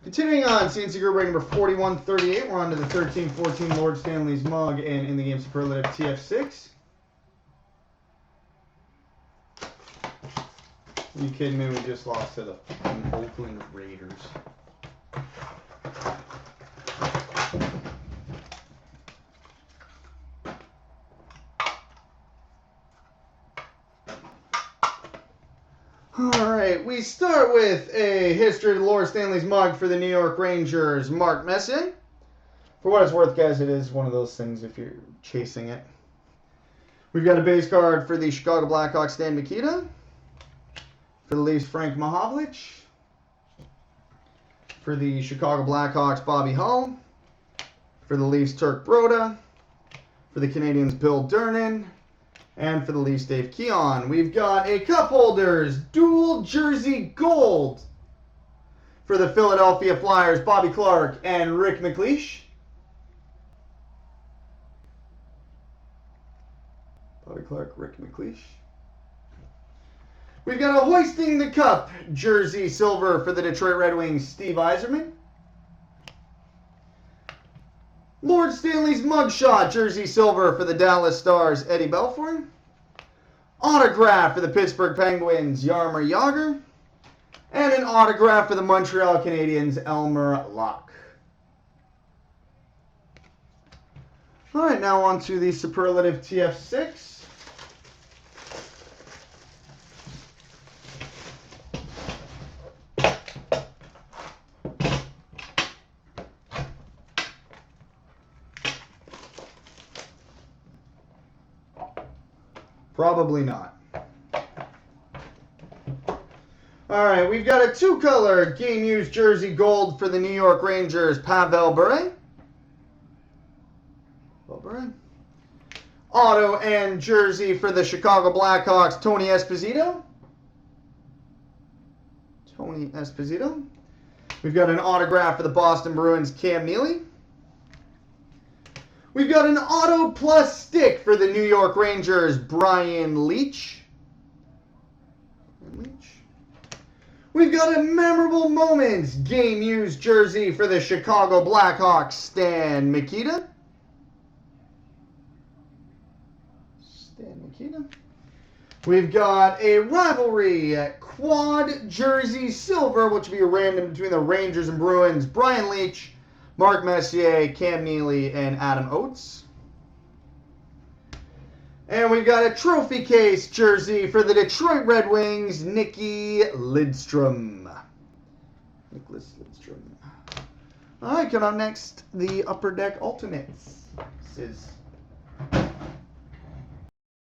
Continuing on, CNC Group break number 4138. We're on to the 13-14 Lord Stanley's mug and in the game Superlative TF6. Are you kidding me? We just lost to the Oakland Raiders. Alright, we start with a History of Lord Stanley's mug for the New York Rangers, Mark Messier. For what it's worth, guys, it is one of those things if you're chasing it. We've got a base card for the Chicago Blackhawks, Stan Mikita. For the Leafs, Frank Mahovlich. For the Chicago Blackhawks, Bobby Hull. For the Leafs, Turk Broda. For the Canadiens, Bill Durnan. And for the Leafs, Dave Keon. We've got a cup holders, dual jersey gold. For the Philadelphia Flyers, Bobby Clarke and Rick McLeish. Bobby Clarke, Rick McLeish. We've got a hoisting the cup jersey silver for the Detroit Red Wings, Steve Yzerman. Lord Stanley's mugshot jersey silver for the Dallas Stars, Eddie Belfour. Autograph for the Pittsburgh Penguins, Jaromir Jagr. And an autograph for the Montreal Canadiens, Elmer Locke. All right, now on to the Superlative TF6. Probably not. All right, we've got a two-color game-used jersey gold for the New York Rangers, Pavel Bure. Auto and jersey for the Chicago Blackhawks, Tony Esposito. We've got an autograph for the Boston Bruins, Cam Neely. We've got an auto plus stick for the New York Rangers, Brian Leetch. We've got a memorable moments game-used jersey for the Chicago Blackhawks, Stan Mikita. We've got a rivalry quad jersey silver, which will be a random between the Rangers and Bruins, Brian Leetch, Mark Messier, Cam Neely, and Adam Oates. And we've got a trophy case jersey for the Detroit Red Wings, Nicky Lidstrom. Nicholas Lidstrom. All right, coming up next, the Upper Deck Ultimates. This is